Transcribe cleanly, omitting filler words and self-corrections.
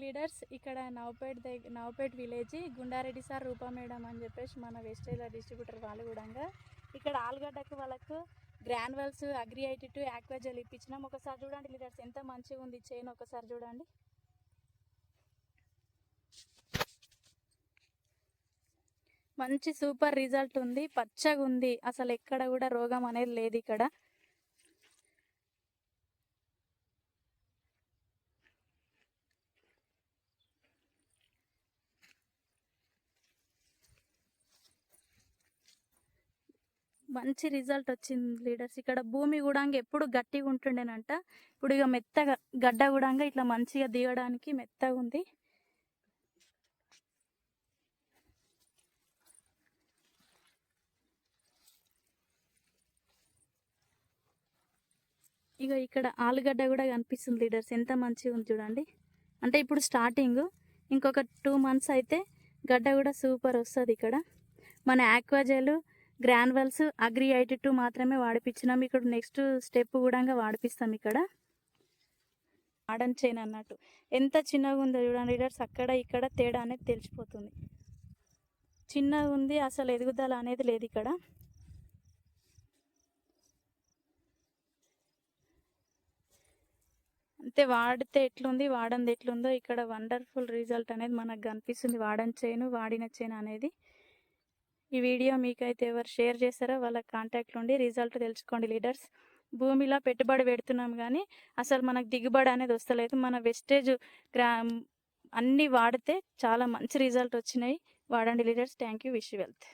Leaders. ఇక్కడ Navapet village Gunda Reddy sir రూపా madam అని చెప్పేసి మన వెస్టేజ్ డిస్ట్రిబ్యూటర్ వాళ్ళు కూడా ఇక్కడ ఆలుగడ్డకు వాళ్ళకు గ్రాన్యువల్స్ అగ్రి-82 ఆక్వాజెల్ ఇప్పించినాం. ఒకసారి చూడండి లీడర్స్, ఎంత మంచిగా ఉంది చైన్. ఒకసారి చూడండి, మంచి సూపర్ రిజల్ట్ ఉంది. పచ్చగా ఉంది, అసలు ఎక్కడ కూడా రోగం అనేది లేదు ఇక్కడ. మంచి రిజల్ట్ వచ్చింది లీడర్స్. ఇక్కడ భూమి కూడా ఎప్పుడు గట్టిగా ఉంటుండేనంట, ఇప్పుడు ఇక మెత్తగా గడ్డ కూడా ఇట్లా మంచిగా దిగడానికి మెత్తగా ఉంది. ఇక ఇక్కడ ఆలుగడ్డ కూడా కనిపిస్తుంది లీడర్స్, ఎంత మంచిగా ఉంది చూడండి. అంటే ఇప్పుడు స్టార్టింగ్, ఇంకొక 2 months అయితే గడ్డ కూడా సూపర్ వస్తుంది. ఇక్కడ మన ఆక్వాజెల్ గ్రాన్యువల్స్ అగ్రి-82 మాత్రమే వాడిపించినాం. ఇక్కడ నెక్స్ట్ స్టెప్ కూడా వాడిపిస్తాం. ఇక్కడ మోడర్న్ చైన్ అన్నట్టు ఎంత చిన్నగా ఉందో చూడండి లీడర్స్, అక్కడ ఇక్కడ తేడా అనేది తెలిసిపోతుంది. చిన్నగా ఉంది, అసలు ఎదుగుదల అనేది లేదు ఇక్కడ. అంతే, వాడితే ఎట్లుంది వాడంది ఎట్లుందో ఇక్కడ వండర్ఫుల్ రిజల్ట్ అనేది మనకు కనిపిస్తుంది. వాడిన చైన్ అనేది. ఈ వీడియో మీకైతే ఎవరు షేర్ చేస్తారో వాళ్ళ కాంటాక్ట్లో ఉండి రిజల్ట్ తెలుసుకోండి లీడర్స్. భూమిలో పెట్టుబడి పెడుతున్నాం కానీ అసలు మనకు దిగుబడి అనేది వస్తలేదు. మన వెస్టేజ్ అన్నీ వాడితే చాలా మంచి రిజల్ట్ వచ్చినాయి. వాడండి leaders. Thank you. Wish you wealth.